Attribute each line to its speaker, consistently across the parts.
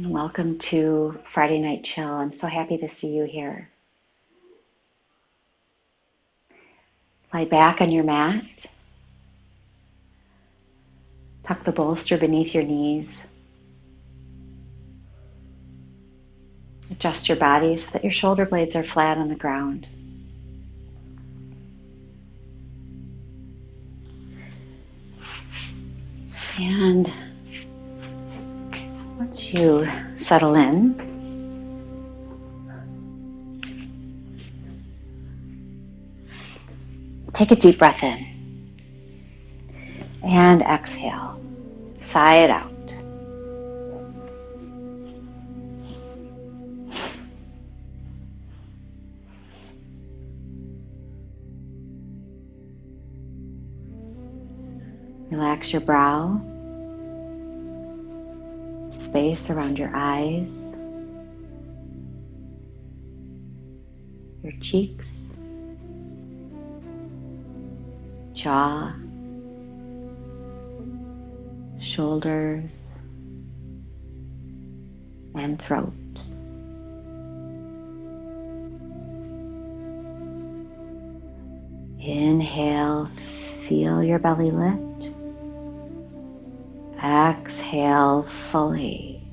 Speaker 1: And welcome to Friday Night Chill. I'm so happy to see you here. Lie back on your mat. Tuck the bolster beneath your knees. Adjust your body so that your shoulder blades are flat on the ground. And once you settle in, take a deep breath in and exhale. Sigh it out. Relax your brow, space around your eyes, your cheeks, jaw, shoulders, and throat. Inhale, feel your belly lift. Exhale fully.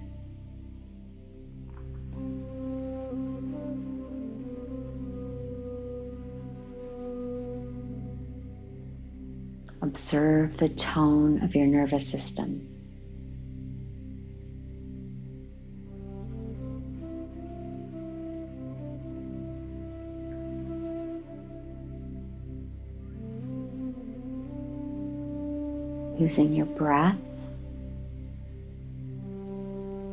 Speaker 1: Observe the tone of your nervous system. Using your breath,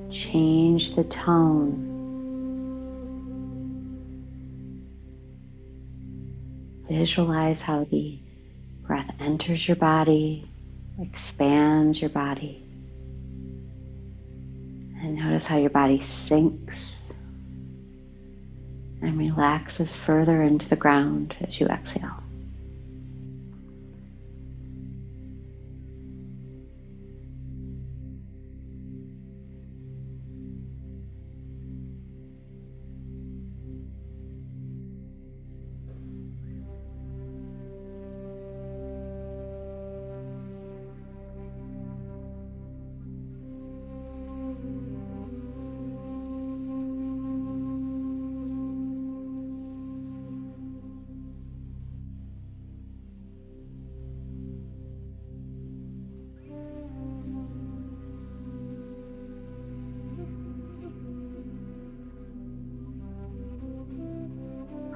Speaker 1: change the tone. Visualize how the breath enters your body, expands your body, and notice how your body sinks and relaxes further into the ground as you exhale.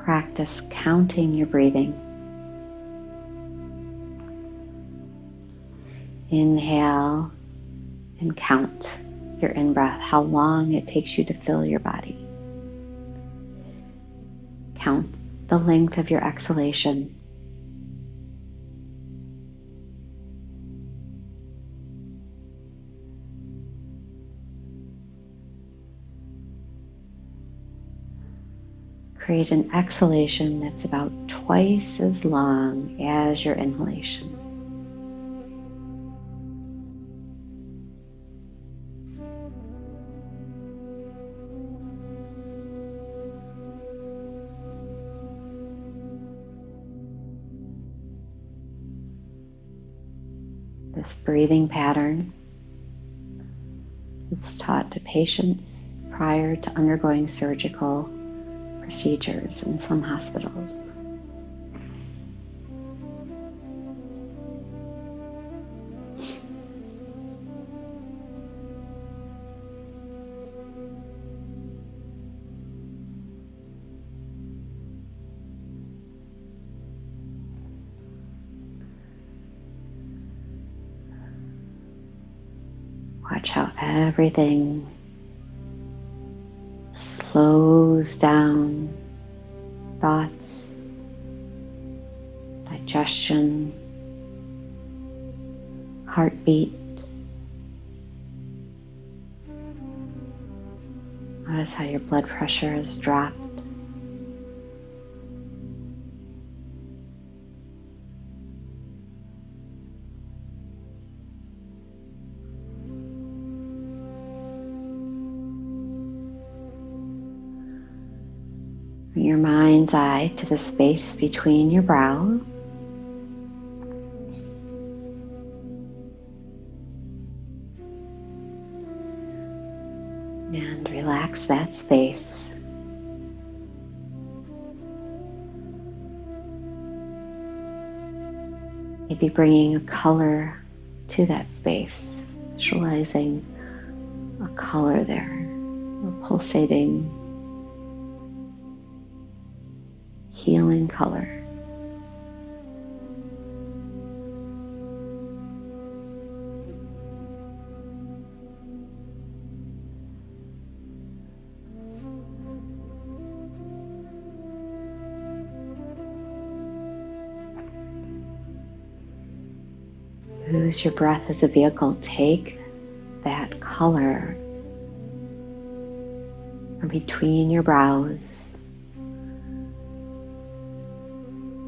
Speaker 1: Practice counting your breathing. Inhale and count your in-breath, how long it takes you to fill your body. Count the length of your exhalation. Create an exhalation that's about twice as long as your inhalation. This breathing pattern is taught to patients prior to undergoing surgical procedures in some hospitals. Watch how everything slows down. Thoughts, digestion, heartbeat. Notice how your blood pressure has dropped. your mind's eye to the space between your brow. And relax that space. Maybe bringing a color to that space, visualizing a color there, a pulsating, healing color. Use your breath as a vehicle. Take that color from between your brows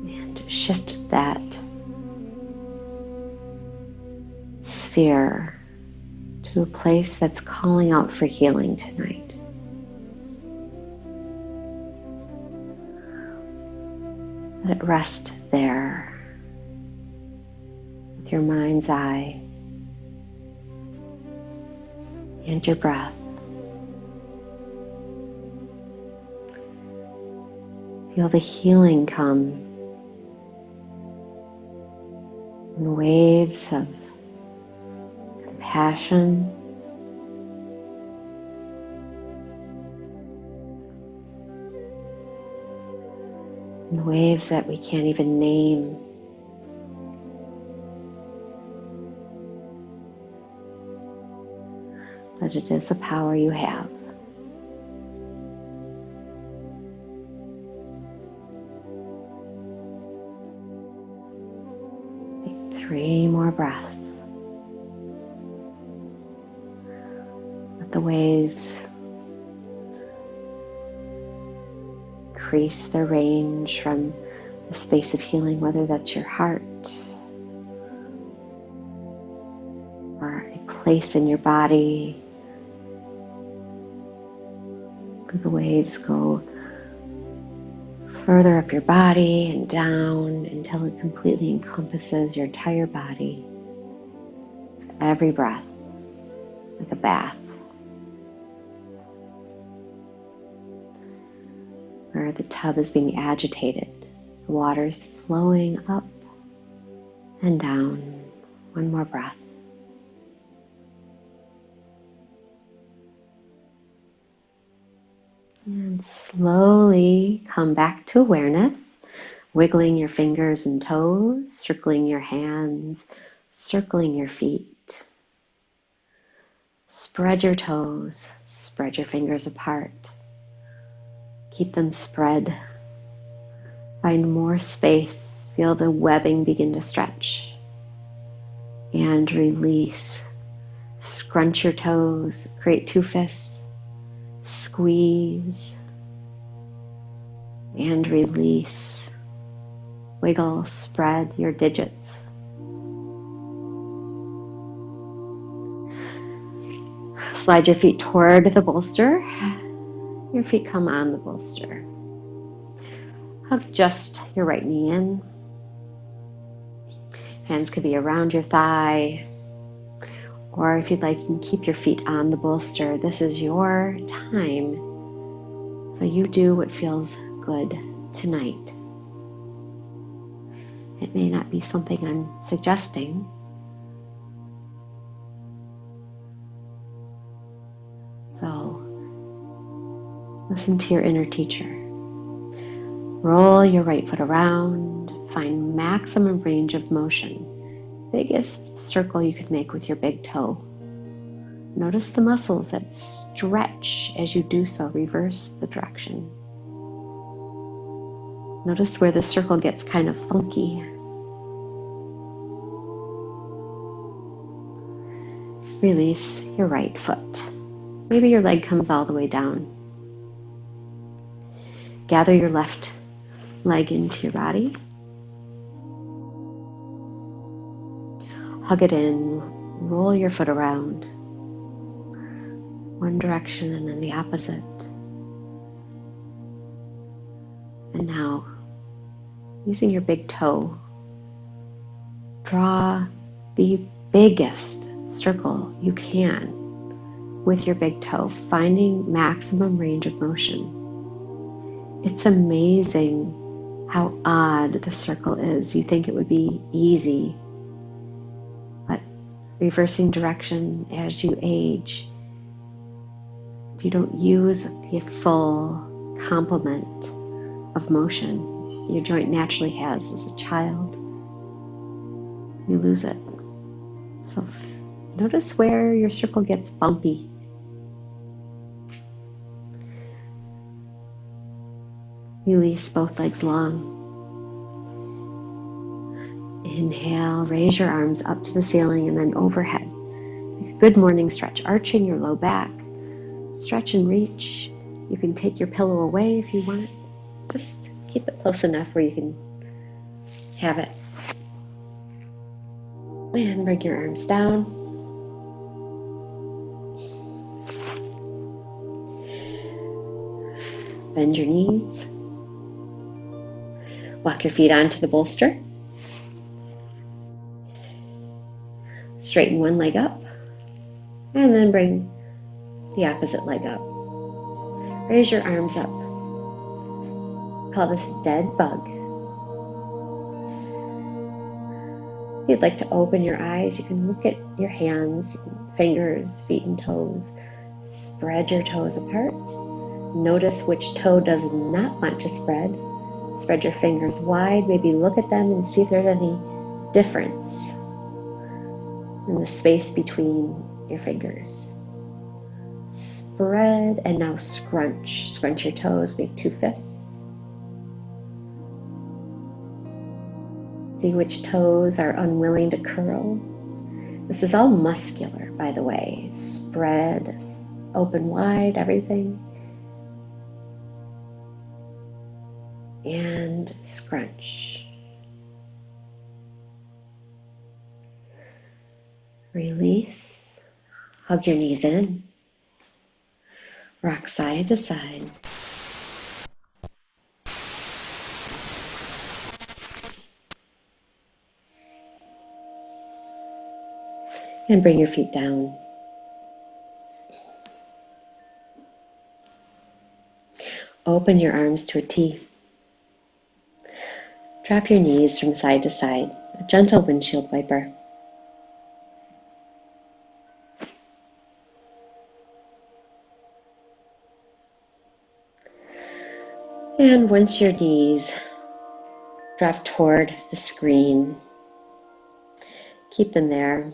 Speaker 1: and shift that sphere to a place that's calling out for healing tonight. Let it rest there. Your mind's eye and your breath. Feel the healing come in waves of compassion, in waves that we can't even name. But it is a power you have. Take 3 more breaths. Let the waves increase their range from the space of healing, whether that's your heart or a place in your body. The waves go further up your body and down until it completely encompasses your entire body. Every breath, like a bath, where the tub is being agitated. The water's flowing up and down. 1 more breath. And slowly come back to awareness, wiggling your fingers and toes, circling your hands, circling your feet. Spread your toes, spread your fingers apart. Keep them spread. Find more space. Feel the webbing begin to stretch. And release. Scrunch your toes, create 2 fists. Squeeze and release. Wiggle, spread your digits. Slide your feet toward the bolster. Your feet come on the bolster. Hug just your right knee in. Hands could be around your thigh. Or if you'd like, you can keep your feet on the bolster. This is your time. So you do what feels good tonight. It may not be something I'm suggesting. So listen to your inner teacher. Roll your right foot around. Find maximum range of motion. Biggest circle you could make with your big toe. Notice the muscles that stretch as you do so. Reverse the direction. Notice where the circle gets kind of funky. Release your right foot. Maybe your leg comes all the way down. Gather your left leg into your body. Hug it in, roll your foot around. One direction and then the opposite. And now, using your big toe, draw the biggest circle you can with your big toe, finding maximum range of motion. It's amazing how odd the circle is. You think it would be easy, but reversing direction as you age, you don't use the full complement of motion your joint naturally has as a child. You lose it. So notice where your circle gets bumpy. Release both legs long. Inhale, raise your arms up to the ceiling and then overhead. Like a good morning stretch, arching your low back. Stretch and reach. You can take your pillow away if you want. Just keep it close enough where you can have it. And bring your arms down. Bend your knees. Walk your feet onto the bolster. Straighten one leg up. And then bring the opposite leg up. Raise your arms up. Call this dead bug. If you'd like to open your eyes, you can look at your hands, fingers, feet, and toes. Spread your toes apart. Notice which toe does not want to spread. Spread your fingers wide. Maybe look at them and see if there's any difference in the space between your fingers. Spread and now scrunch. Scrunch your toes, make two fists. See which toes are unwilling to curl. This is all muscular, by the way. Spread, open wide, everything. And scrunch. Release. Hug your knees in. Rock side to side. And bring your feet down. Open your arms to a T. Drop your knees from side to side, a gentle windshield wiper. And once your knees drop toward the screen, keep them there.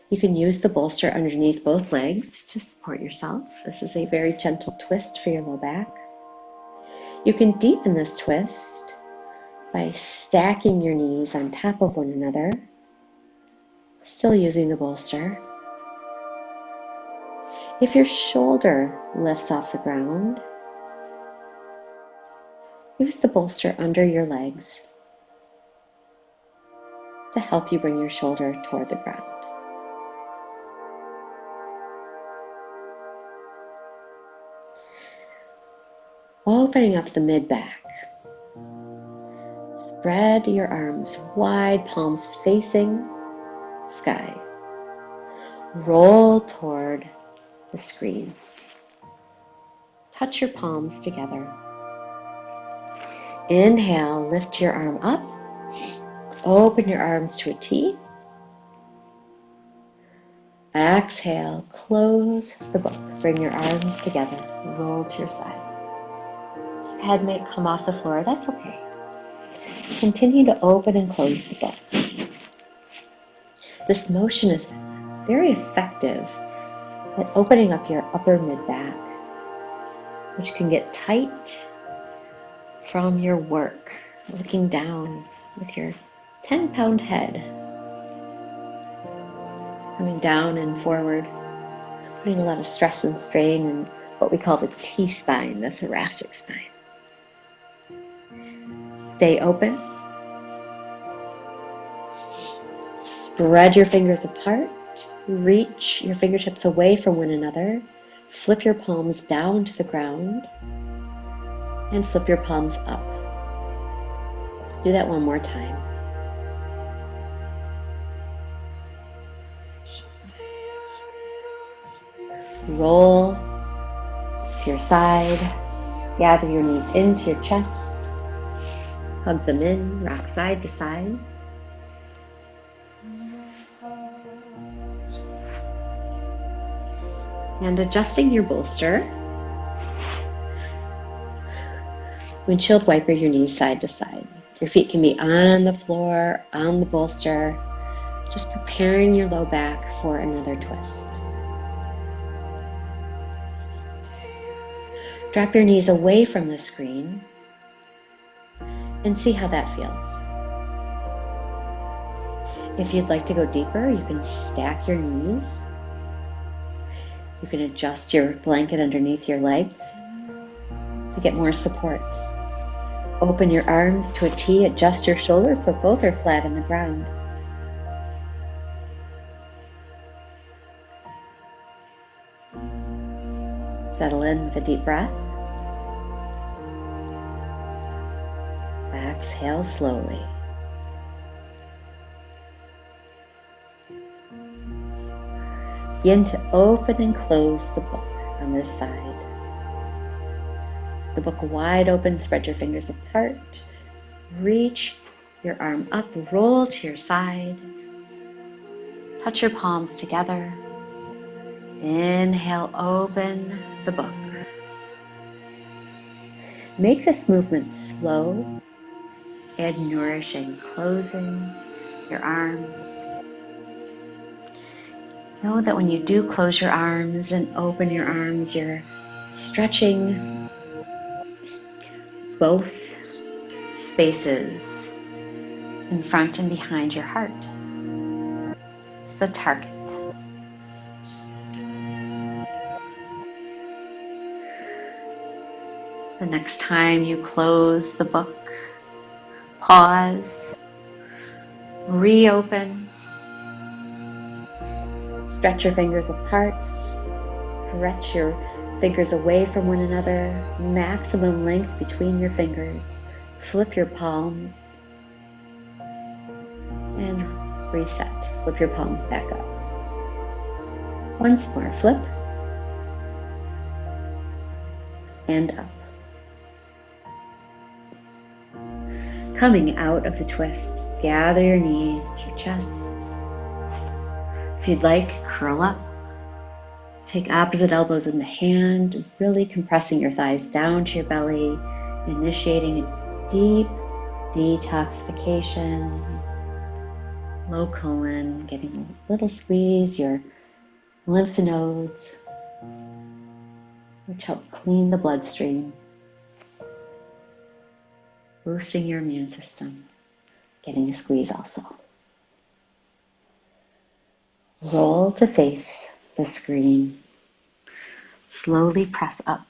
Speaker 1: You can use the bolster underneath both legs to support yourself. This is a very gentle twist for your low back. You can deepen this twist by stacking your knees on top of one another, still using the bolster. If your shoulder lifts off the ground, use the bolster under your legs to help you bring your shoulder toward the ground. Opening up the mid-back. Spread your arms wide, palms facing sky. Roll toward the screen. Touch your palms together. Inhale, lift your arm up. Open your arms to a T. Exhale, close the book. Bring your arms together. Roll to your side. Head may come off the floor, that's okay. Continue to open and close the book. This motion is very effective at opening up your upper mid-back, which can get tight from your work, looking down with your 10-pound head, coming down and forward, putting a lot of stress and strain in what we call the T-spine, the thoracic spine. Stay open. Spread your fingers apart. Reach your fingertips away from one another. Flip your palms down to the ground. And flip your palms up. Do that one more time. Roll to your side. Gather your knees into your chest. Hug them in, rock side to side. And adjusting your bolster. Windshield wiper your knees side to side. Your feet can be on the floor, on the bolster. Just preparing your low back for another twist. Drop your knees away from the screen and see how that feels. If you'd like to go deeper, you can stack your knees. You can adjust your blanket underneath your legs to get more support. Open your arms to a T, adjust your shoulders so both are flat on the ground. Settle in with a deep breath. Exhale slowly. Begin to open and close the book on this side. The book wide open, spread your fingers apart. Reach your arm up, roll to your side. Touch your palms together. Inhale, open the book. Make this movement slow and nourishing, closing your arms. Know that when you do close your arms and open your arms, you're stretching both spaces in front and behind your heart. It's the target. The next time you close the book, pause, reopen, stretch your fingers apart, stretch your fingers away from one another, maximum length between your fingers, flip your palms, and reset. Flip your palms back up. Once more, flip, and up. Coming out of the twist, gather your knees to your chest. If you'd like, curl up. Take opposite elbows in the hand, really compressing your thighs down to your belly, initiating a deep detoxification. Low colon, getting a little squeeze, your lymph nodes, which help clean the bloodstream. Boosting your immune system, getting a squeeze also. Roll to face the screen. Slowly press up.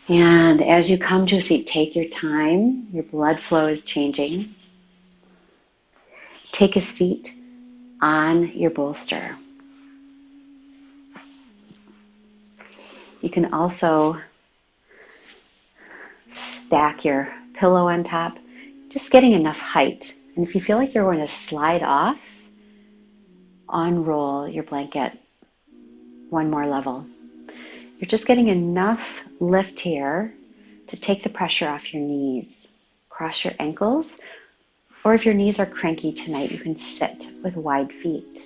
Speaker 1: And as you come to a seat, take your time. Your blood flow is changing. Take a seat on your bolster. You can also stack your pillow on top, just getting enough height. And if you feel like you're going to slide off, unroll your blanket one more level. You're just getting enough lift here to take the pressure off your knees. Cross your ankles, or if your knees are cranky tonight, you can sit with wide feet.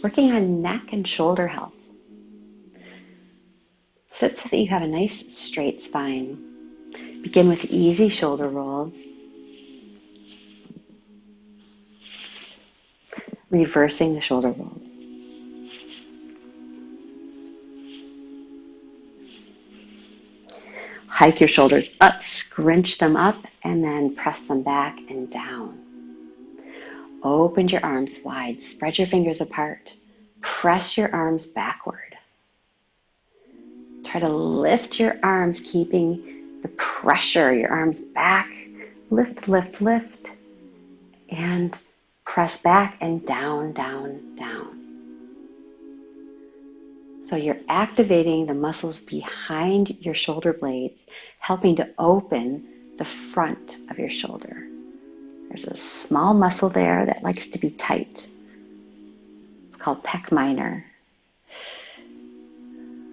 Speaker 1: Working on neck and shoulder health. Sit so that you have a nice straight spine. Begin with easy shoulder rolls. Reversing the shoulder rolls. Hike your shoulders up, scrunch them up, and then press them back and down. Open your arms wide, spread your fingers apart. Press your arms backward. Try to lift your arms, keeping the pressure, your arms back. Lift, lift, lift. And press back and down, down, down. So you're activating the muscles behind your shoulder blades, helping to open the front of your shoulder. There's a small muscle there that likes to be tight. It's called pec minor.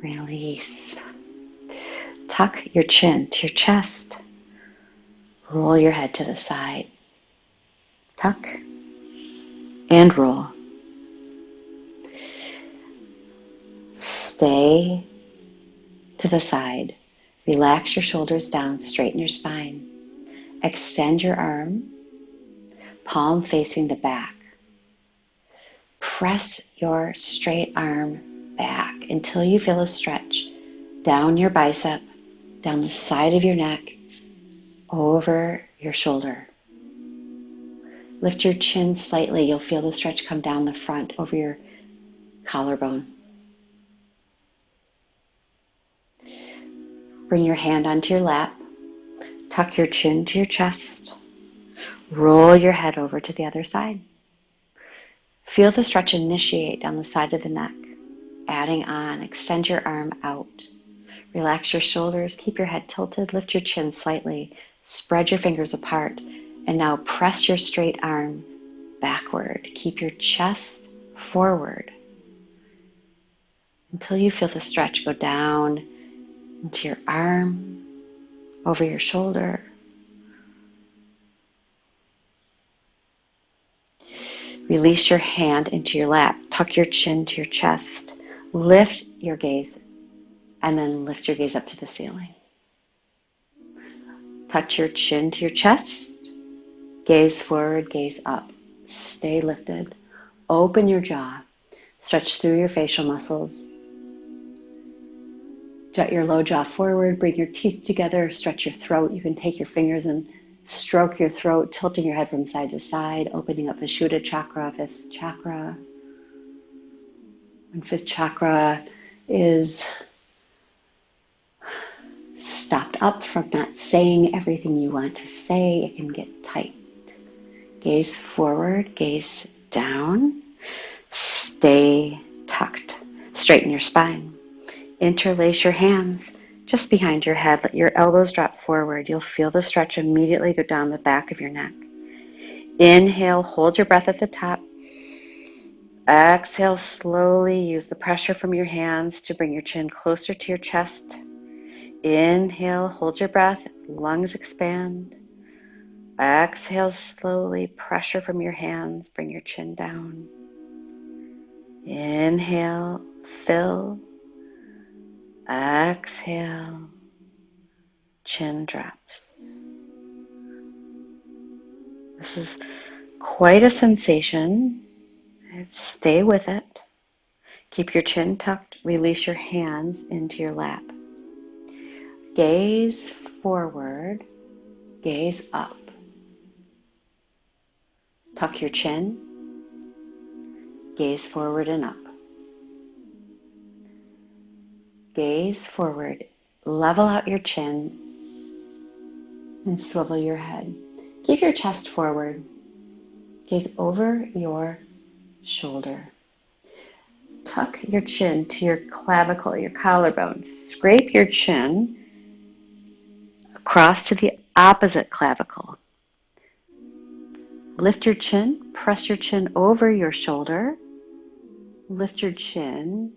Speaker 1: Release. Tuck your chin to your chest. Roll your head to the side. Tuck and roll. Stay to the side. Relax your shoulders down, straighten your spine. Extend your arm, palm facing the back. Press your straight arm back until you feel a stretch down your bicep, down the side of your neck, over your shoulder. Lift your chin slightly. You'll feel the stretch come down the front over your collarbone. Bring your hand onto your lap. Tuck your chin to your chest. Roll your head over to the other side. Feel the stretch initiate down the side of the neck. Adding on, extend your arm out. Relax your shoulders, keep your head tilted, lift your chin slightly, spread your fingers apart, and now press your straight arm backward. Keep your chest forward until you feel the stretch go down into your arm, over your shoulder. Release your hand into your lap. Tuck your chin to your chest. Lift your gaze, and then lift your gaze up to the ceiling. Touch your chin to your chest. Gaze forward, gaze up. Stay lifted. Open your jaw. Stretch through your facial muscles. Jut your low jaw forward. Bring your teeth together. Stretch your throat. You can take your fingers and stroke your throat, tilting your head from side to side, opening up Vishuddha chakra, fifth chakra. When fifth chakra is stopped up from not saying everything you want to say, it can get tight. Gaze forward, gaze down. Stay tucked. Straighten your spine. Interlace your hands just behind your head. Let your elbows drop forward. You'll feel the stretch immediately go down the back of your neck. Inhale, hold your breath at the top. Exhale slowly. Use the pressure from your hands to bring your chin closer to your chest. Inhale, hold your breath. Lungs expand. Exhale slowly. Pressure from your hands. Bring your chin down. Inhale, fill. Exhale, chin drops. This is quite a sensation. Stay with it. Keep your chin tucked. Release your hands into your lap. Gaze forward, gaze up. Tuck your chin, gaze forward and up. Gaze forward, level out your chin, and swivel your head. Keep your chest forward. Gaze over your shoulder. Tuck your chin to your clavicle, your collarbone. Scrape your chin across to the opposite clavicle. Lift your chin, press your chin over your shoulder. Lift your chin,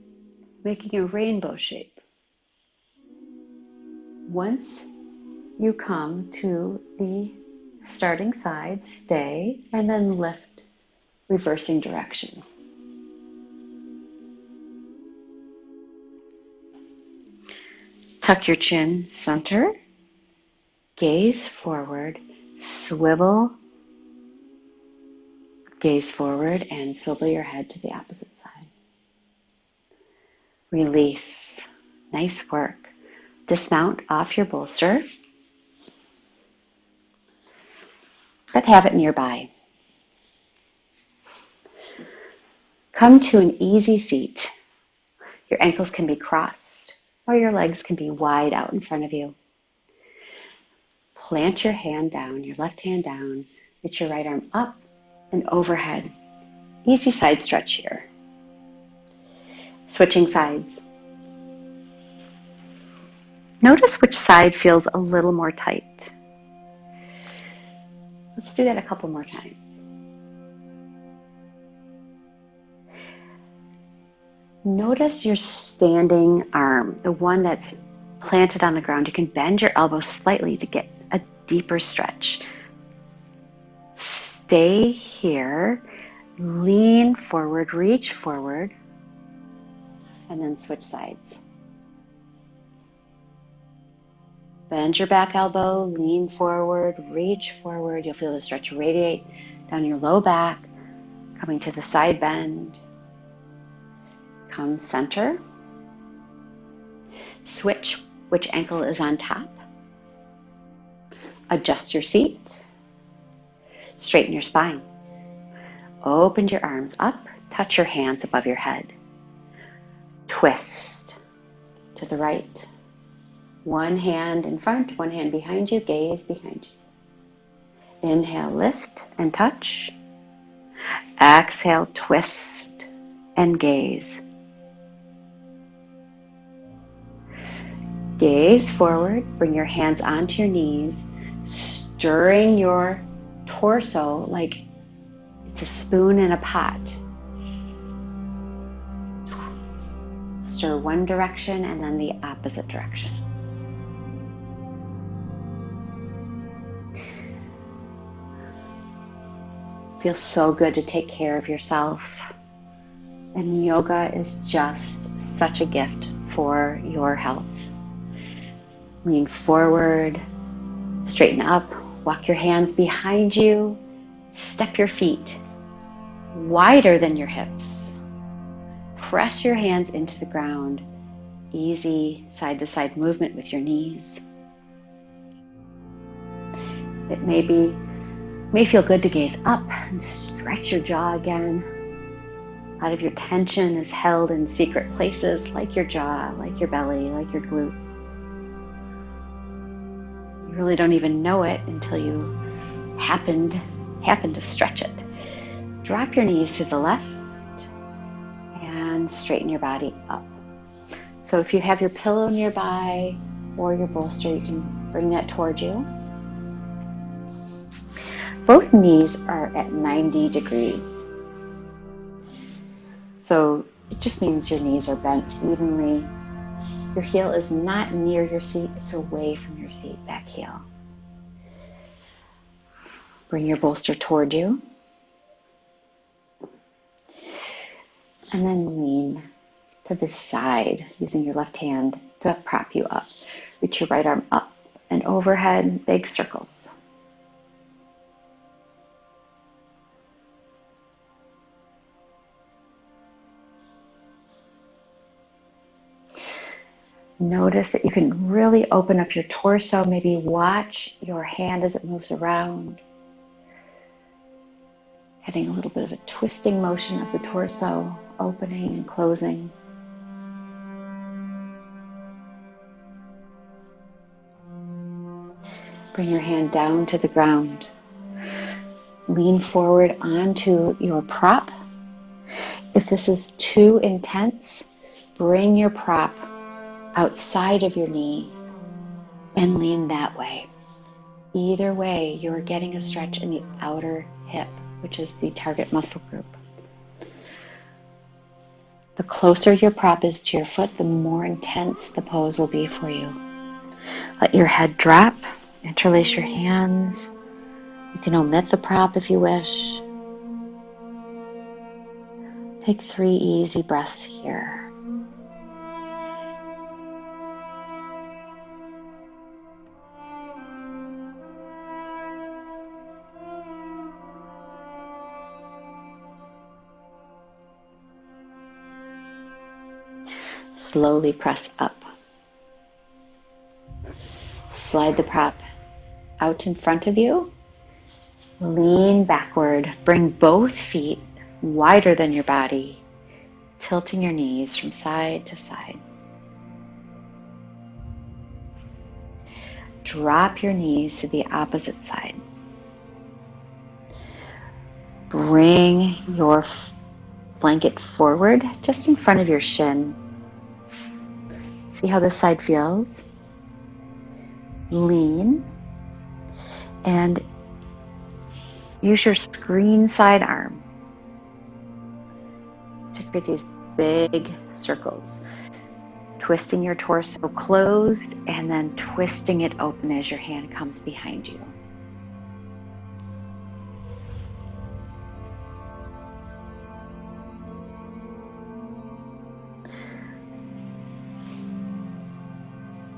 Speaker 1: making a rainbow shape. Once you come to the starting side, stay, and then lift, reversing direction. Tuck your chin, center, gaze forward, swivel, gaze forward, and swivel your head to the opposite side. Release. Nice work. Dismount off your bolster, but have it nearby. Come to an easy seat. Your ankles can be crossed, or your legs can be wide out in front of you. Plant your hand down, your left hand down, reach your right arm up and overhead. Easy side stretch here. Switching sides. Notice which side feels a little more tight. Let's do that a couple more times. Notice your standing arm, the one that's planted on the ground. You can bend your elbow slightly to get a deeper stretch. Stay here, lean forward, reach forward, and then switch sides. Bend your back elbow, lean forward, reach forward. You'll feel the stretch radiate down your low back, coming to the side bend. Come center. Switch which ankle is on top. Adjust your seat. Straighten your spine. Open your arms up. Touch your hands above your head. Twist to the right. One hand in front, one hand behind you, gaze behind you. Inhale, lift and touch. Exhale, twist and gaze. Gaze forward, bring your hands onto your knees, stirring your torso like it's a spoon in a pot. Stir one direction and then the opposite direction. Feels so good to take care of yourself. And yoga is just such a gift for your health. Lean forward, straighten up, walk your hands behind you, step your feet wider than your hips. Press your hands into the ground. Easy side-to-side movement with your knees. It may feel good to gaze up and stretch your jaw again. A lot of your tension is held in secret places like your jaw, like your belly, like your glutes. You really don't even know it until you happen to stretch it. Drop your knees to the left and straighten your body up. So if you have your pillow nearby or your bolster, you can bring that towards you. Both knees are at 90 degrees. So it just means your knees are bent evenly. Your heel is not near your seat, it's away from your seat, back heel. Bring your bolster toward you. And then lean to the side using your left hand to prop you up. Reach your right arm up and overhead, big circles. Notice that you can really open up your torso. Maybe watch your hand as it moves around. Getting a little bit of a twisting motion of the torso, opening and closing. Bring your hand down to the ground. Lean forward onto your prop. If this is too intense, bring your prop outside of your knee and lean that way. Either way, you're getting a stretch in the outer hip, which is the target muscle group. The closer your prop is to your foot, the more intense the pose will be for you. Let your head drop, interlace your hands. You can omit the prop if you wish. Take 3 easy breaths here. Slowly press up. Slide the prop out in front of you. Lean backward. Bring both feet wider than your body, tilting your knees from side to side. Drop your knees to the opposite side. Bring your
Speaker 2: blanket forward just in front of your shin. See how this side feels? Lean and use your screen side arm to create these big circles. Twisting your torso closed and then twisting it open as your hand comes behind you.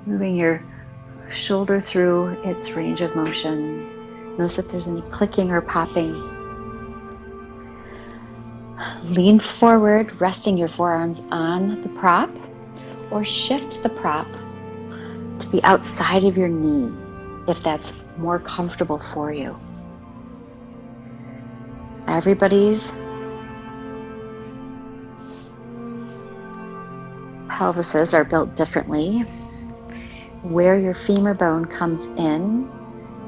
Speaker 2: Moving your shoulder through its range of motion. Notice if there's any clicking or popping. Lean forward, resting your forearms on the prop, or shift the prop to the outside of your knee if that's more comfortable for you. Everybody's pelvises are built differently. Where your femur bone comes in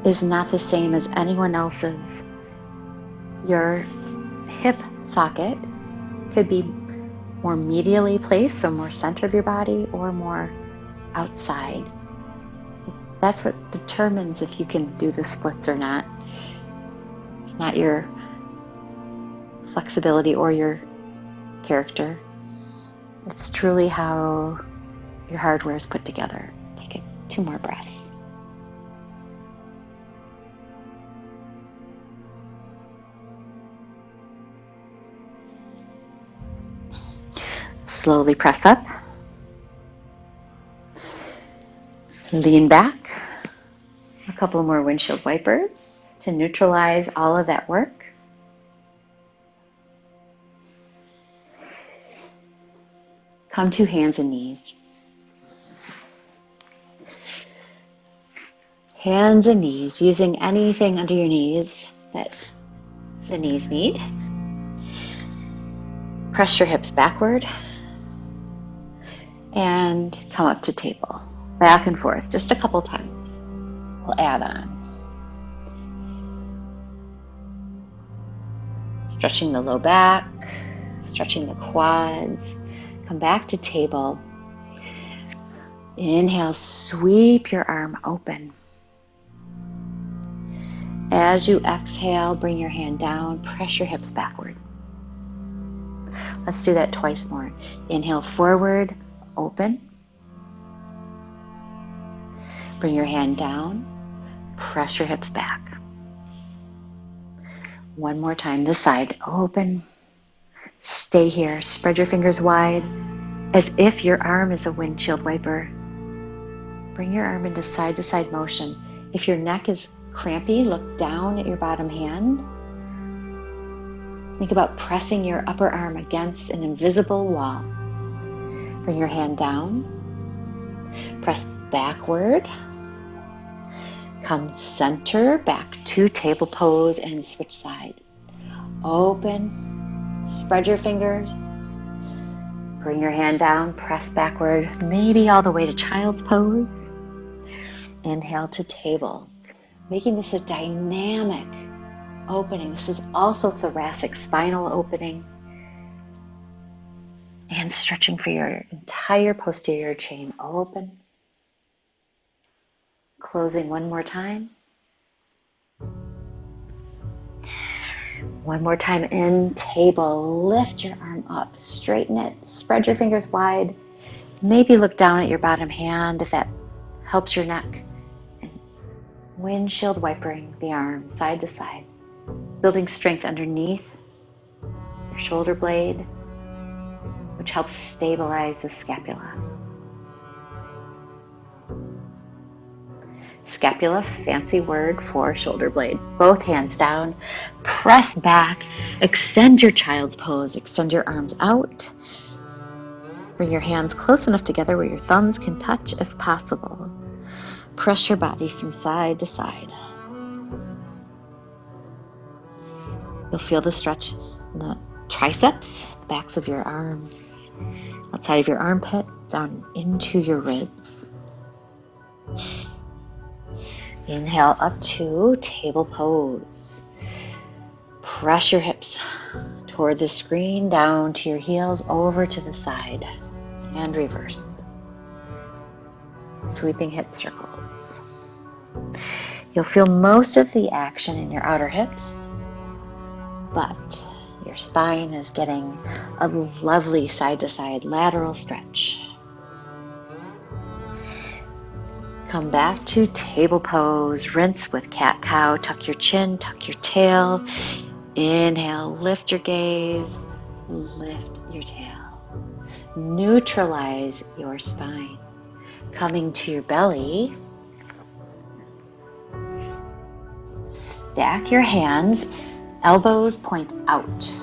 Speaker 2: is not the same as anyone else's. Your hip socket could be more medially placed, so more center of your body, or more outside. That's what determines if you can do the splits or not. It's not your flexibility or your character. It's truly how your hardware is put together. Take 2 more breaths. Slowly press up. Lean back. A couple more windshield wipers to neutralize all of that work. Come to hands and knees. Hands and knees, using anything under your knees that the knees need. Press your hips backward and come up to table. Back and forth, just a couple times. We'll add on. Stretching the low back, stretching the quads. Come back to table. Inhale, sweep your arm open. As you exhale, bring your hand down, press your hips backward. Let's do that twice more. Inhale forward, open. Bring your hand down, press your hips back. One more time, this side, open. Stay here, spread your fingers wide as if your arm is a windshield wiper. Bring your arm into side-to-side motion. If your neck is crampy, look down at your bottom hand. Think about pressing your upper arm against an invisible wall. Bring your hand down. Press backward. Come center, back to table pose and switch side. Open. Spread your fingers. Bring your hand down, press backward, maybe all the way to child's pose. Inhale to table. Making this a dynamic opening. This is also thoracic spinal opening. And stretching for your entire posterior chain. Open. Closing one more time. One more time in table. Lift your arm up, straighten it, spread your fingers wide. Maybe look down at your bottom hand if that helps your neck. And windshield wipering the arm side to side, building strength underneath your shoulder blade, which helps stabilize the scapula. Scapula, fancy word for shoulder blade. Both hands down, press back, extend your child's pose, extend your arms out. Bring your hands close enough together where your thumbs can touch if possible. Press your body from side to side. You'll feel the stretch in the triceps, the backs of your arms, outside of your armpit, down into your ribs. Inhale up to table pose. Press your hips toward the screen, down to your heels, over to the side, and reverse. Sweeping hip circles. You'll feel most of the action in your outer hips, but your spine is getting a lovely side-to-side lateral stretch. Come back to table pose. Rinse with cat-cow. Tuck your chin, tuck your tail. Inhale, lift your gaze, lift your tail. Neutralize your spine. Coming to your belly. Stack your hands, elbows point out.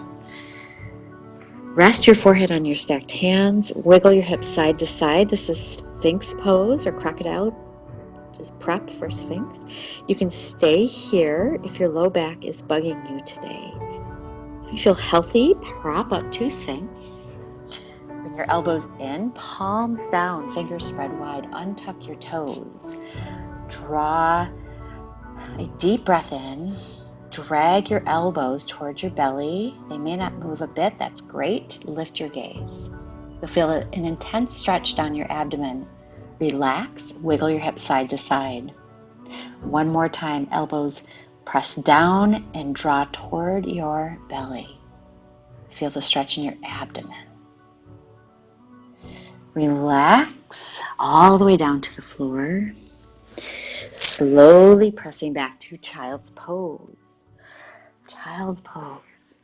Speaker 2: Rest your forehead on your stacked hands. Wiggle your hips side to side. This is Sphinx pose or crocodile. Just prep for Sphinx. You can stay here if your low back is bugging you today. If you feel healthy, prop up to Sphinx. Bring your elbows in, palms down, fingers spread wide. Untuck your toes. Draw a deep breath in. Drag your elbows towards your belly. They may not move a bit. That's great. Lift your gaze. You'll feel an intense stretch down your abdomen. Relax. Wiggle your hips side to side. One more time. Elbows press down and draw toward your belly. Feel the stretch in your abdomen. Relax all the way down to the floor. Slowly pressing back to child's pose. Child's pose.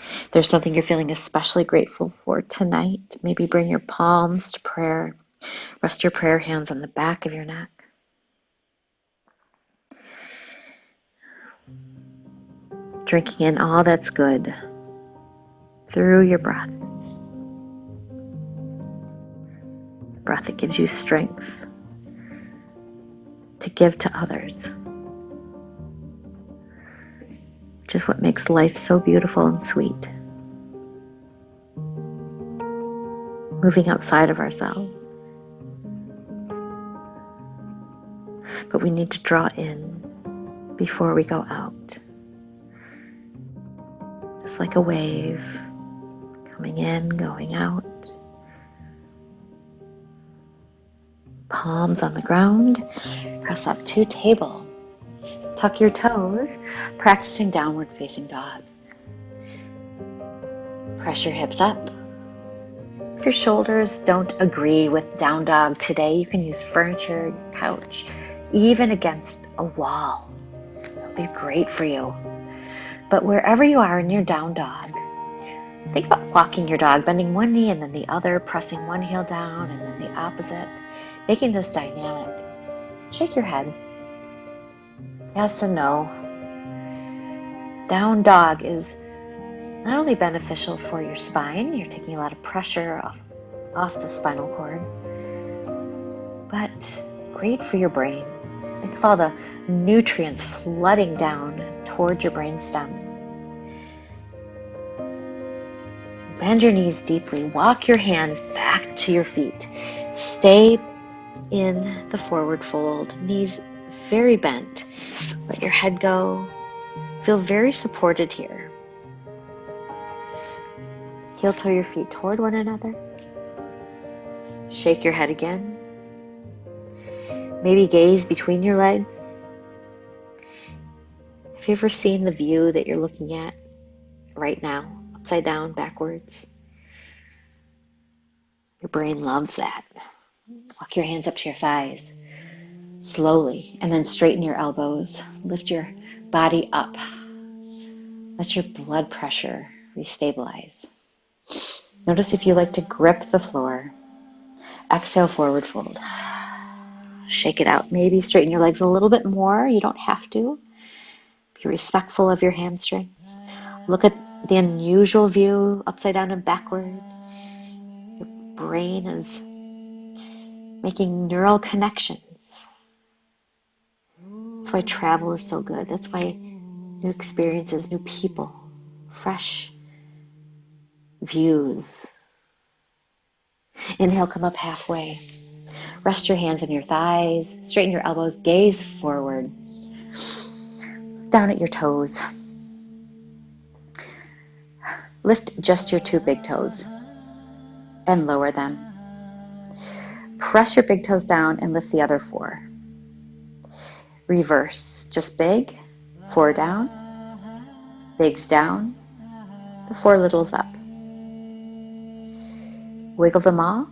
Speaker 2: If there's something you're feeling especially grateful for tonight, maybe bring your palms to prayer. Rest your prayer hands on the back of your neck. Drinking in all that's good through your breath. Breath that gives you strength to give to others, which is what makes life so beautiful and sweet. Moving outside of ourselves. But we need to draw in before we go out. Just like a wave, coming in, going out. Palms on the ground, press up to table. Tuck your toes, practicing downward facing dog. Press your hips up. If your shoulders don't agree with down dog today, you can use furniture, your couch, even against a wall. It'll be great for you. But wherever you are in your down dog, think about walking your dog, bending one knee and then the other, pressing one heel down and then the opposite, making this dynamic. Shake your head. Yes and no. Down dog is not only beneficial for your spine, you're taking a lot of pressure off the spinal cord, but great for your brain. Think of all the nutrients flooding down towards your brainstem. Bend your knees deeply. Walk your hands back to your feet. Stay in the forward fold. Knees very bent. Let your head go. Feel very supported here. Heel toe your feet toward one another. Shake your head again. Maybe gaze between your legs. Have you ever seen the view that you're looking at right now? Upside down, backwards. Your brain loves that. Walk your hands up to your thighs slowly and then straighten your elbows. Lift your body up. Let your blood pressure restabilize. Notice if you like to grip the floor. Exhale, forward fold. Shake it out. Maybe straighten your legs a little bit more. You don't have to. Be respectful of your hamstrings. Look at the unusual view, upside down and backward. Your brain is making neural connections. That's why travel is so good. That's why new experiences, new people, fresh views. Inhale, come up halfway. Rest your hands on your thighs. Straighten your elbows. Gaze forward. Down at your toes. Lift just your 2 big toes and lower them. Press your big toes down and lift the other 4. Reverse, just big, 4 down, bigs down, the 4 littles up. Wiggle them all.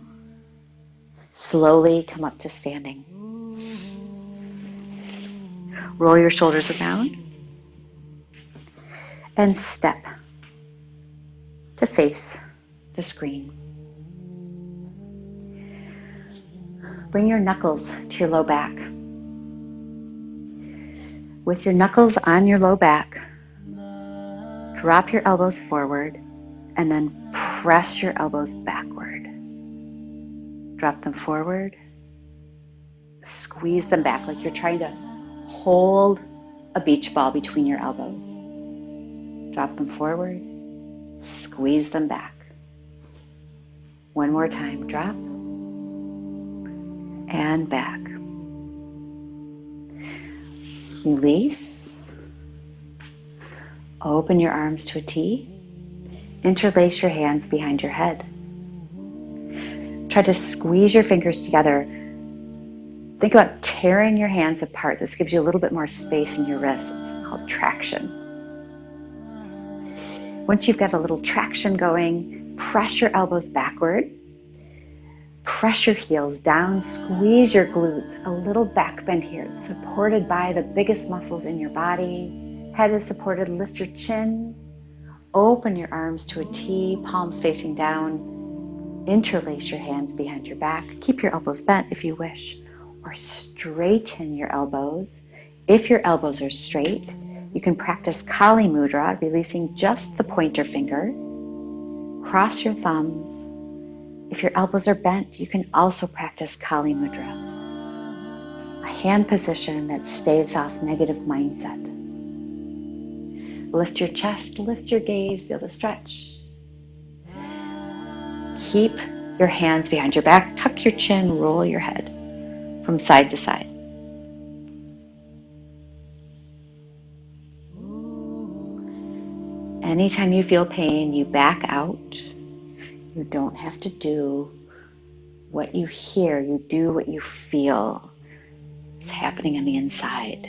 Speaker 2: Slowly come up to standing. Roll your shoulders around and step to face the screen. Bring your knuckles to your low back. With your knuckles on your low back, drop your elbows forward and then press your elbows backward. Drop them forward. Squeeze them back like you're trying to hold a beach ball between your elbows. Drop them forward. Squeeze them back. One more time. Drop and back. Release. Open your arms to a T. Interlace your hands behind your head. Try to squeeze your fingers together. Think about tearing your hands apart. This gives you a little bit more space in your wrists. It's called traction. Once you've got a little traction going, press your elbows backward. Press your heels down. Squeeze your glutes. A little back bend here. It's supported by the biggest muscles in your body. Head is supported. Lift your chin. Open your arms to a T, palms facing down. Interlace your hands behind your back. Keep your elbows bent if you wish, or straighten your elbows. If your elbows are straight, you can practice Kali Mudra, releasing just the pointer finger. Cross your thumbs. If your elbows are bent, you can also practice Kali Mudra, a hand position that staves off negative mindset. Lift your chest, lift your gaze, feel the stretch. Keep your hands behind your back, tuck your chin, roll your head from side to side. Anytime you feel pain, you back out. You don't have to do what you hear, you do what you feel is happening on the inside.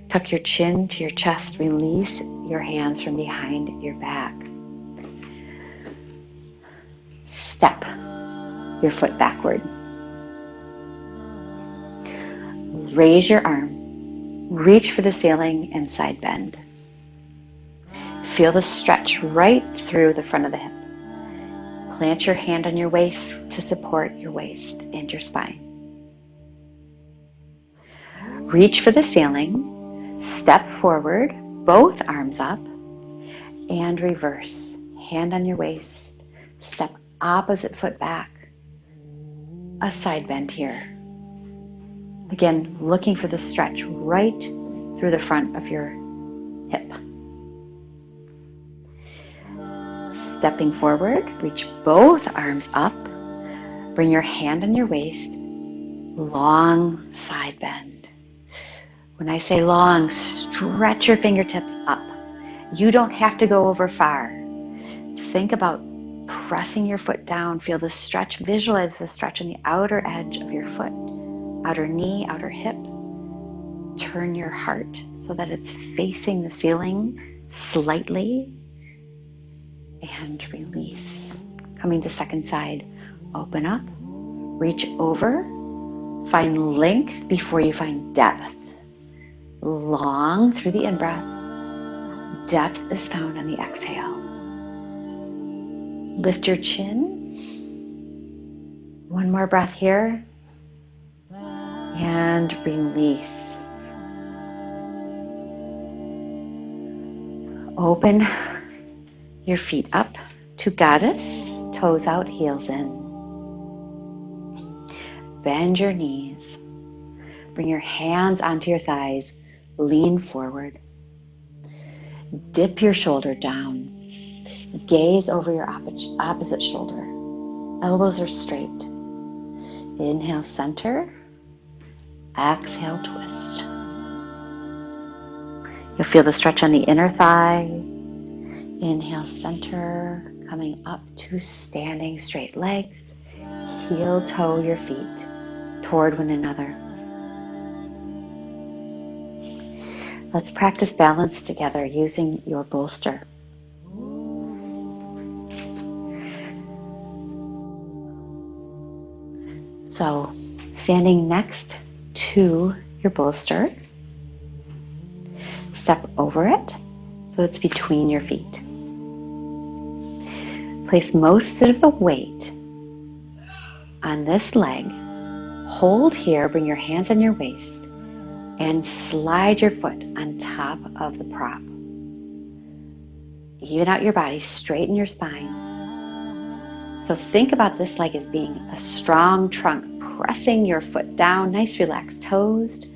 Speaker 2: Tuck your chin to your chest, release your hands from behind your back. Step your foot backward. Raise your arm, reach for the ceiling and side bend. Feel the stretch right through the front of the hip. Plant your hand on your waist to support your waist and your spine. Reach for the ceiling, step forward, both arms up, and reverse. Hand on your waist, step opposite foot back. A side bend here. Again, looking for the stretch right through the front of your hip. Stepping forward, reach both arms up. Bring your hand on your waist. Long side bend. When I say long, stretch your fingertips up. You don't have to go over far. Think about pressing your foot down. Feel the stretch. Visualize the stretch on the outer edge of your foot. Outer knee, outer hip. Turn your heart so that it's facing the ceiling slightly. And release. Coming to second side. Open up. Reach over. Find length before you find depth. Long through the in-breath. Depth is found on the exhale. Lift your chin. One more breath here. And release. Open your feet up to goddess. Toes out, heels in. Bend your knees. Bring your hands onto your thighs. Lean forward. Dip your shoulder down. Gaze over your opposite shoulder. Elbows are straight. Inhale, center. Exhale, twist. You'll feel the stretch on the inner thigh. Inhale, center. coming up to standing straight legs. Heel toe your feet toward one another. Let's practice balance together using your bolster. So, standing next to your bolster, step over it so it's between your feet. Place most of the weight on this leg. Hold here, bring your hands on your waist, and slide your foot on top of the prop. Even out your body, straighten your spine. So think about this leg as being a strong trunk, pressing your foot down, nice relaxed toes,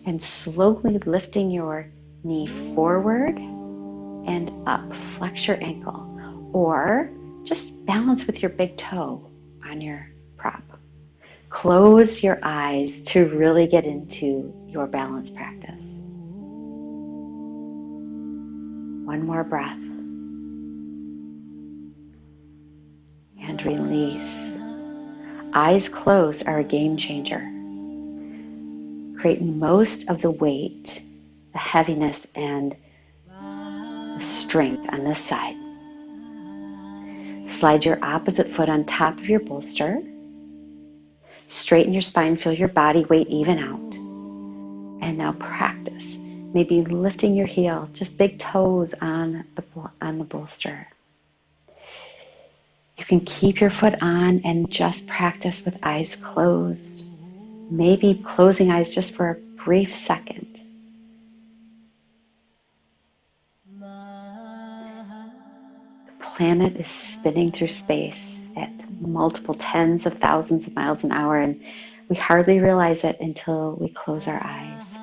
Speaker 2: and slowly lifting your knee forward and up. Flex your ankle, or just balance with your big toe on your prop. Close your eyes to really get into your balance practice. One more breath. And release. Eyes closed are a game changer. Create most of the weight, the heaviness, and the strength on this side. Slide your opposite foot on top of your bolster. Straighten your spine, feel your body weight even out. And now practice. Maybe lifting your heel, just big toes on the bolster. You can keep your foot on and just practice with eyes closed. Maybe closing eyes just for a brief second. The planet is spinning through space at multiple tens of thousands of miles an hour, and we hardly realize it until we close our eyes.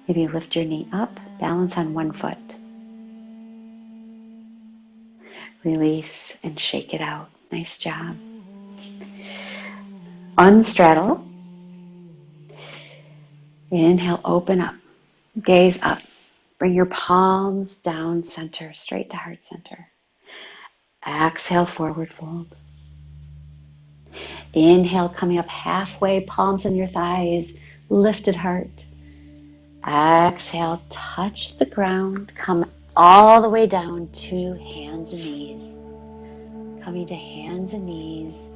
Speaker 2: Maybe lift your knee up, balance on one foot. Release and shake it out. Nice job. Unstraddle. Inhale, open up. Gaze up. Bring your palms down center, straight to heart center. Exhale, forward fold. Inhale, coming up halfway, palms on your thighs, lifted heart. Exhale, touch the ground, come all the way down to hands and knees. Coming to hands and knees.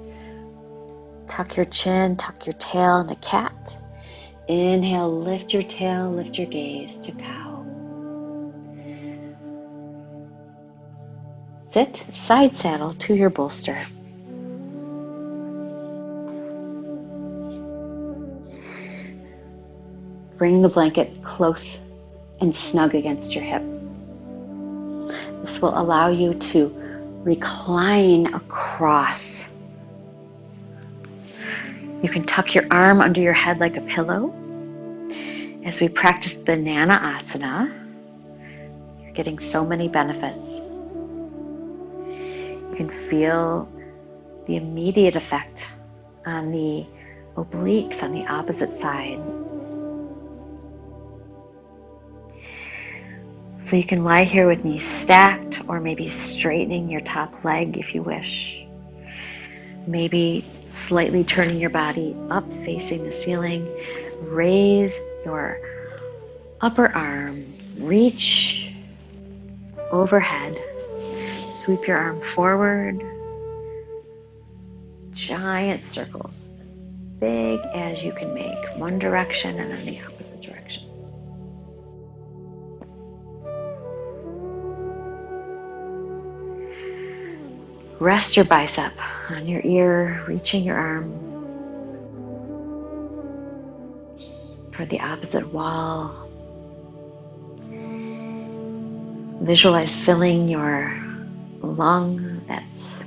Speaker 2: Tuck your chin, tuck your tail into cat. Inhale, lift your tail, lift your gaze to cow. Sit side saddle to your bolster. Bring the blanket close and snug against your hip. This will allow you to recline across. You can tuck your arm under your head like a pillow. As we practice banana asana, you're getting so many benefits. You can feel the immediate effect on the obliques on the opposite side. So you can lie here with knees stacked, or maybe straightening your top leg if you wish. Maybe slightly turning your body up, facing the ceiling. Raise your upper arm, reach overhead. Sweep your arm forward. Giant circles, as big as you can make. One direction and then the opposite direction. Rest your bicep on your ear, reaching your arm toward the opposite wall. Visualize filling your lung that's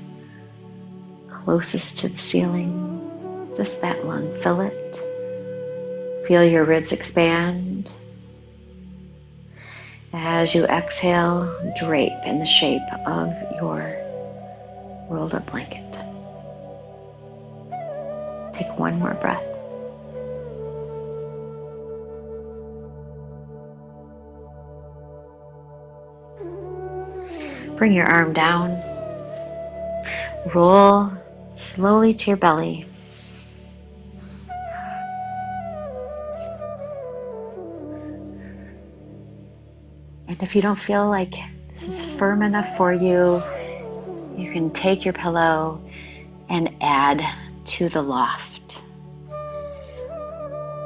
Speaker 2: closest to the ceiling. Just that lung, fill it. Feel your ribs expand. As you exhale, drape in the shape of your rolled up blanket. Take one more breath. Bring your arm down,
Speaker 1: Roll slowly to your belly. And if you don't feel like this is firm enough for you, you can take your pillow and add to the loft.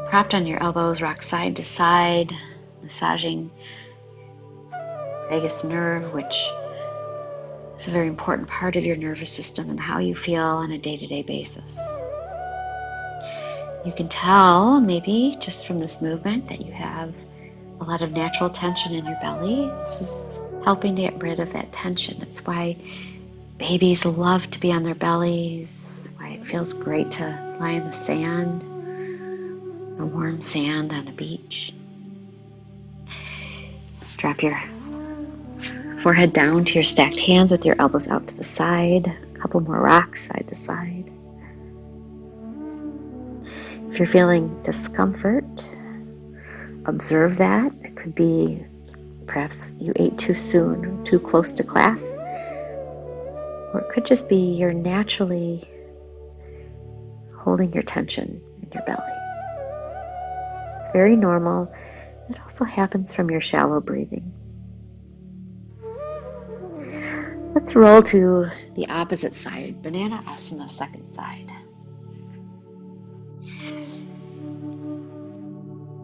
Speaker 1: Propped on your elbows, rock side to side, massaging vagus nerve, which is a very important part of your nervous system and how you feel on a day-to-day basis. You can tell, maybe just from this movement, that you have a lot of natural tension in your belly. This is helping to get rid of that tension. It's why babies love to be on their bellies, why it feels great to lie in the sand, the warm sand on a beach. Drop your forehead down to your stacked hands with your elbows out to the side. A couple more rocks side to side. If you're feeling discomfort, observe that. It could be perhaps you ate too soon, too close to class, or it could just be you're naturally holding your tension in your belly. It's very normal. It also happens from your shallow breathing. Let's roll to the opposite side, banana asana, second side.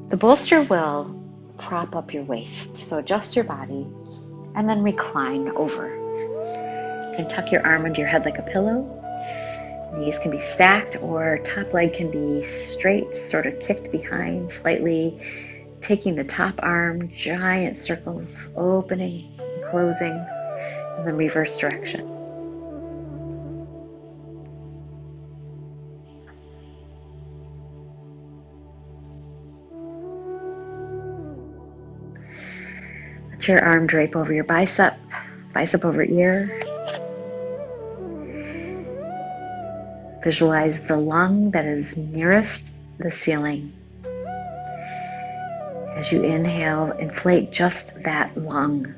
Speaker 1: The bolster will prop up your waist, so adjust your body and then recline over. You can tuck your arm under your head like a pillow. Knees can be stacked or top leg can be straight, sort of kicked behind slightly, taking the top arm, giant circles, opening and closing, and then reverse direction. Let your arm drape over your bicep over ear. Visualize the lung that is nearest the ceiling. As you inhale, inflate just that lung.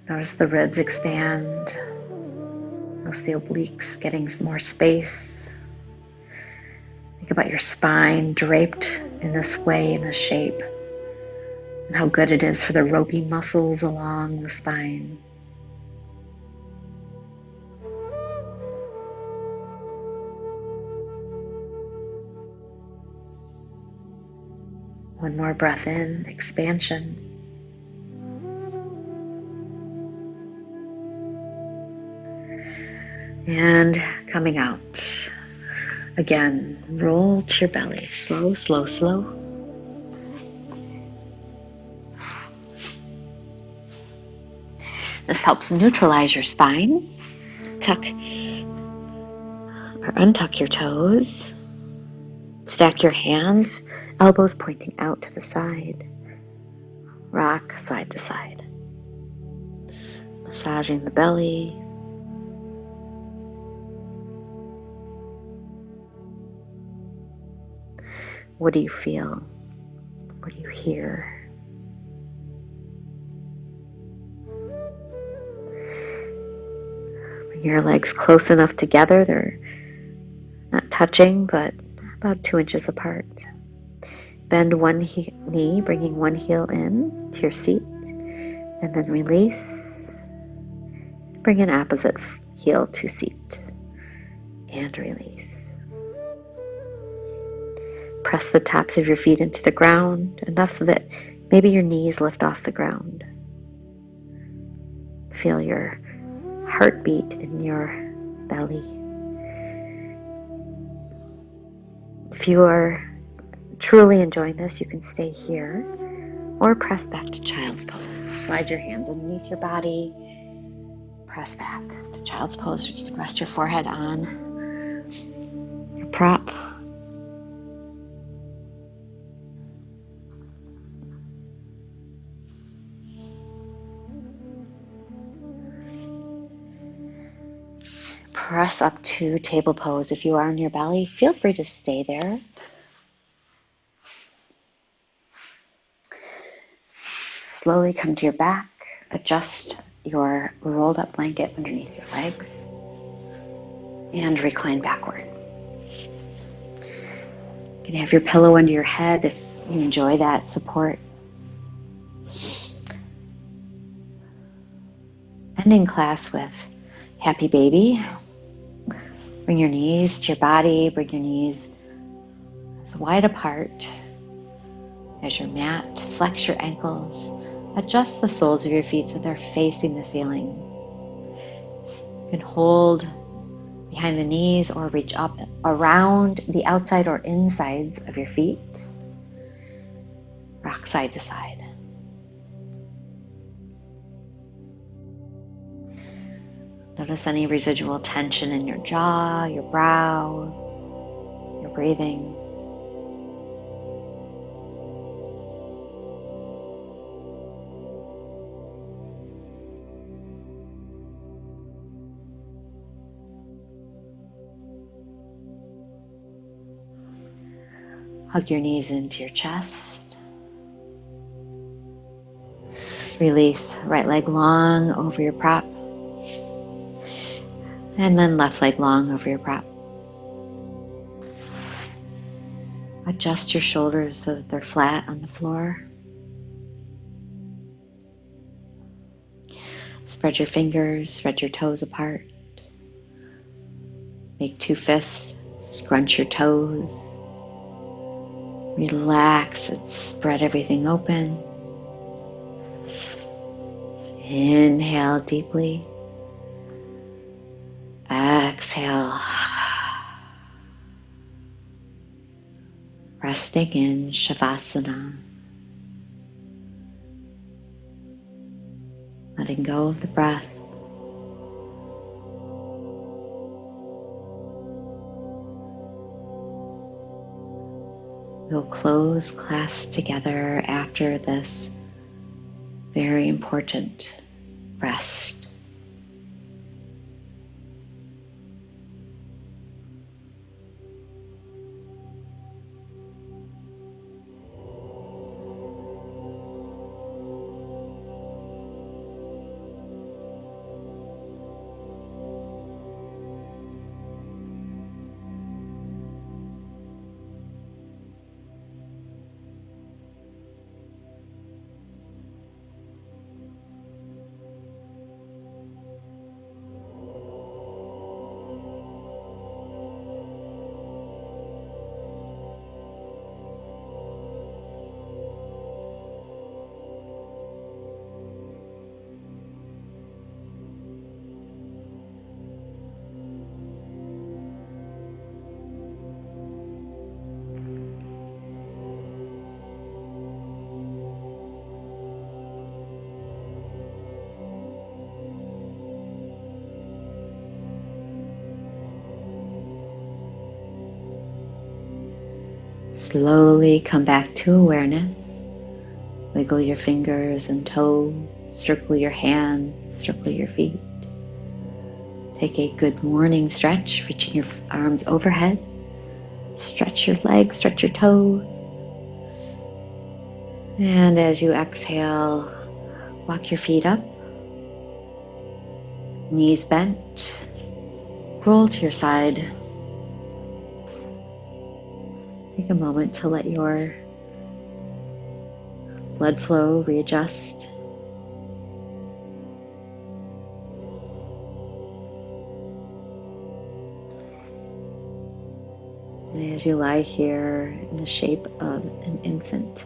Speaker 1: Notice the ribs expand. Notice the obliques getting more space. Think about your spine draped in this way, in this shape, and how good it is for the ropey muscles along the spine. One more breath in, expansion. And coming out. Again, roll to your belly. Slow, slow, slow. This helps neutralize your spine. Tuck or untuck your toes. Stack your hands, elbows pointing out to the side. Rock side to side. Massaging the belly. What do you feel? What do you hear? Bring your legs close enough together. They're not touching, but about 2 inches apart. Bend one knee, bringing one heel in to your seat, and then release. Bring an opposite heel to seat, and release. Press the tops of your feet into the ground, enough so that maybe your knees lift off the ground. Feel your heartbeat in your belly. If you are truly enjoying this, you can stay here or press back to child's pose. Slide your hands underneath your body. Press back to child's pose. You can rest your forehead on your prop. Press up to table pose. If you are on your belly, feel free to stay there. Slowly come to your back. Adjust
Speaker 2: your rolled up blanket underneath your legs and recline backward. You can have your pillow under your head if you enjoy that support. Ending class with happy baby. Bring your knees to your body, bring your knees as wide apart as your mat. Flex your ankles. Adjust the soles of your feet so they're facing the ceiling. You can hold behind the knees or reach up around the outside or insides of your feet. Rock side to side. Notice any residual tension in your jaw, your brow, your breathing. Hug your knees into your chest. Release right leg long over your prop. And then left leg long over your prop. Adjust your shoulders so that they're flat on the floor. Spread your fingers, spread your toes apart. Make two fists, scrunch your toes. Relax and spread everything open. Inhale deeply. Exhale. Resting in Shavasana. Letting go of the breath. We'll close class together after this very important rest. Slowly come back to awareness. Wiggle your fingers and toes, circle your hands, circle your feet. Take a good morning stretch, reaching your arms overhead. Stretch your legs, stretch your toes. And as you exhale, walk your feet up. Knees bent. Roll to your side. Take a moment to let your blood flow readjust. And as you lie here in the shape of an infant,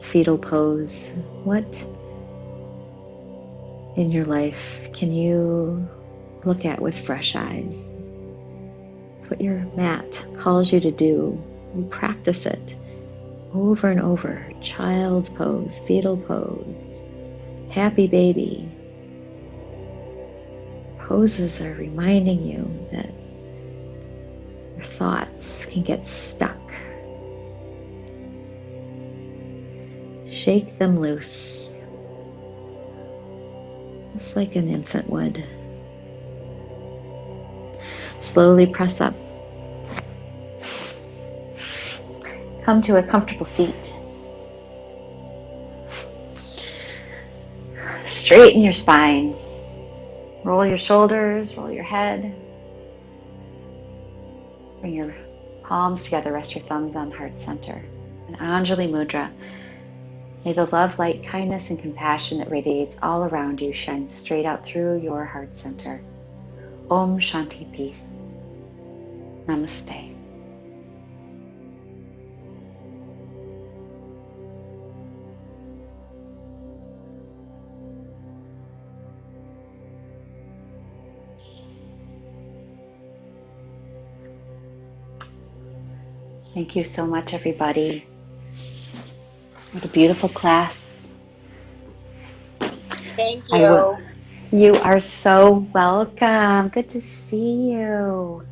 Speaker 2: fetal pose, what in your life can you look at with fresh eyes? It's what your mat calls you to do. You practice it over and over. Child's pose, fetal pose, happy baby. Poses are reminding you that your thoughts can get stuck. Shake them loose, just like an infant would. Slowly press up. Come to a comfortable seat. Straighten your spine. Roll your shoulders, roll your head. Bring your palms together, rest your thumbs on heart center. And Anjali Mudra. May the love, light, kindness, and compassion that radiates all around you shine straight out through your heart center. Om Shanti Peace. Namaste. Thank you so much, everybody. What a beautiful class.
Speaker 3: Thank you.
Speaker 2: You are so welcome. Good to see you.